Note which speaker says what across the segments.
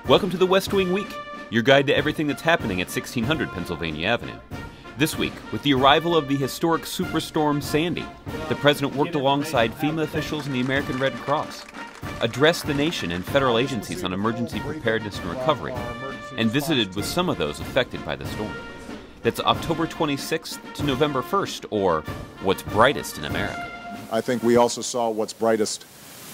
Speaker 1: Welcome to the West Wing Week, your guide to everything that's happening at 1600 Pennsylvania Avenue. This week, with the arrival of the historic superstorm Sandy, the president worked alongside FEMA officials and the American Red Cross, addressed the nation and federal agencies on emergency preparedness and recovery, and visited with some of those affected by the storm. That's October 26th to November 1st, or What's Brightest in America.
Speaker 2: I think we also saw what's brightest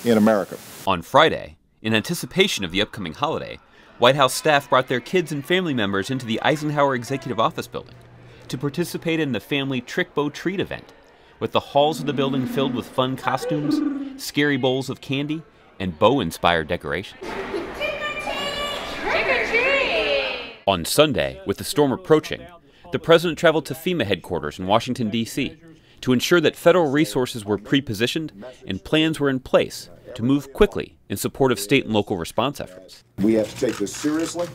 Speaker 2: in America.
Speaker 1: On Friday, in anticipation of the upcoming holiday, White House staff brought their kids and family members into the Eisenhower Executive Office building to participate in the family trick-bo-treat event, with the halls of the building filled with fun costumes, scary bowls of candy, and bow-inspired decorations. On Sunday, with the storm approaching, the president traveled to FEMA headquarters in Washington, D.C. to ensure that federal resources were pre-positioned and plans were in place to move quickly in support of state and local response efforts.
Speaker 2: We have to take this seriously.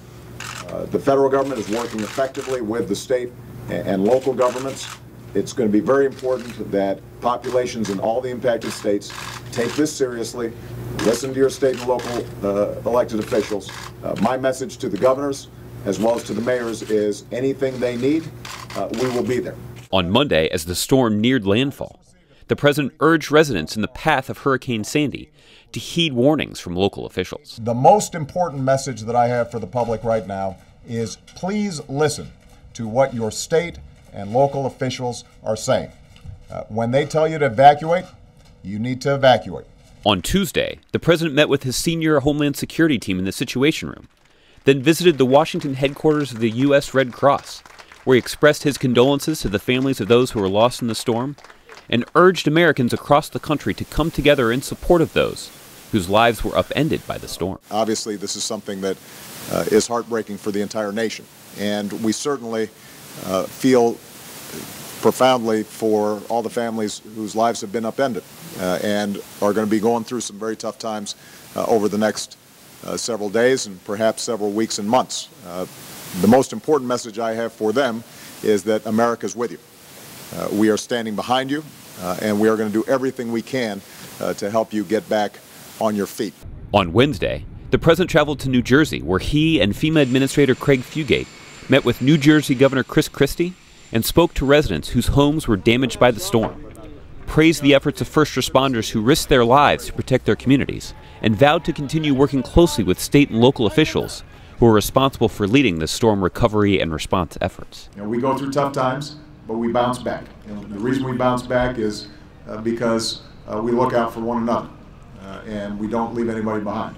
Speaker 2: The federal government is working effectively with the state and local governments. It's going to be very important that populations in all the impacted states take this seriously, listen to your state and local elected officials. My message to the governors as well as to the mayors is anything they need, we will be there.
Speaker 1: On Monday, as the storm neared landfall, the president urged residents in the path of Hurricane Sandy to heed warnings from local officials.
Speaker 3: The most important message that I have for the public right now is please listen to what your state and local officials are saying. When they tell you to evacuate, you need to evacuate.
Speaker 1: On Tuesday, the president met with his senior Homeland Security team in the Situation Room, then visited the Washington headquarters of the U.S. Red Cross, where he expressed his condolences to the families of those who were lost in the storm, and urged Americans across the country to come together in support of those whose lives were upended by the storm.
Speaker 2: Obviously, this is something that is heartbreaking for the entire nation, and we certainly feel profoundly for all the families whose lives have been upended and are going to be going through some very tough times over the next several days and perhaps several weeks and months. The most important message I have for them is that America is with you. We are standing behind you, and we are going to do everything we can to help you get back on your feet.
Speaker 1: On Wednesday, the president traveled to New Jersey, where he and FEMA Administrator Craig Fugate met with New Jersey Governor Chris Christie and spoke to residents whose homes were damaged by the storm, praised the efforts of first responders who risked their lives to protect their communities, and vowed to continue working closely with state and local officials who are responsible for leading the storm recovery and response efforts.
Speaker 2: We go through tough times, but we bounce back. And the reason we bounce back is because we look out for one another, and we don't leave anybody behind.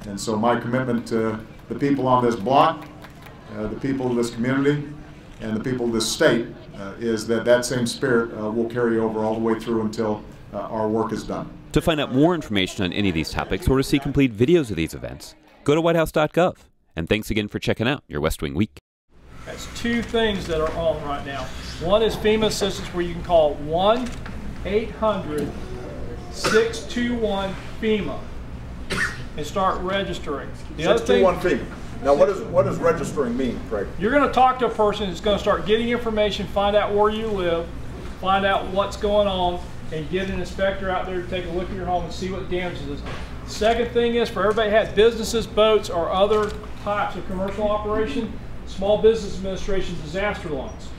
Speaker 2: And so my commitment to the people on this block, the people of this community, and the people of this state is that that same spirit will carry over all the way through until our work is done.
Speaker 1: To find out more information on any of these topics or to see complete videos of these events, go to whitehouse.gov. And thanks again for checking out your West Wing Week.
Speaker 4: That's two things that are on right now. One is FEMA assistance, where you can call 1-800-621-FEMA and start registering. The other thing,
Speaker 2: 621 FEMA. Now, what does registering mean, Craig?
Speaker 4: You're going to talk to a person who's going to start getting information, find out where you live, find out what's going on, and get an inspector out there to take a look at your home and see what damages is. The second thing is, for everybody that has businesses, boats, or other types of commercial operation, Small Business Administration disaster loans.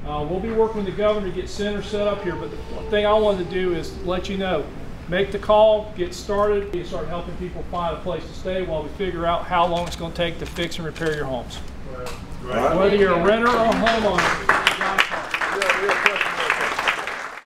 Speaker 4: We'll be working with the governor to get centers set up here, but the thing I wanted to do is let you know, make the call, get started, and start helping people find a place to stay while we figure out how long it's going to take to fix and repair your homes.
Speaker 2: Right.
Speaker 4: Whether you're a renter or a homeowner.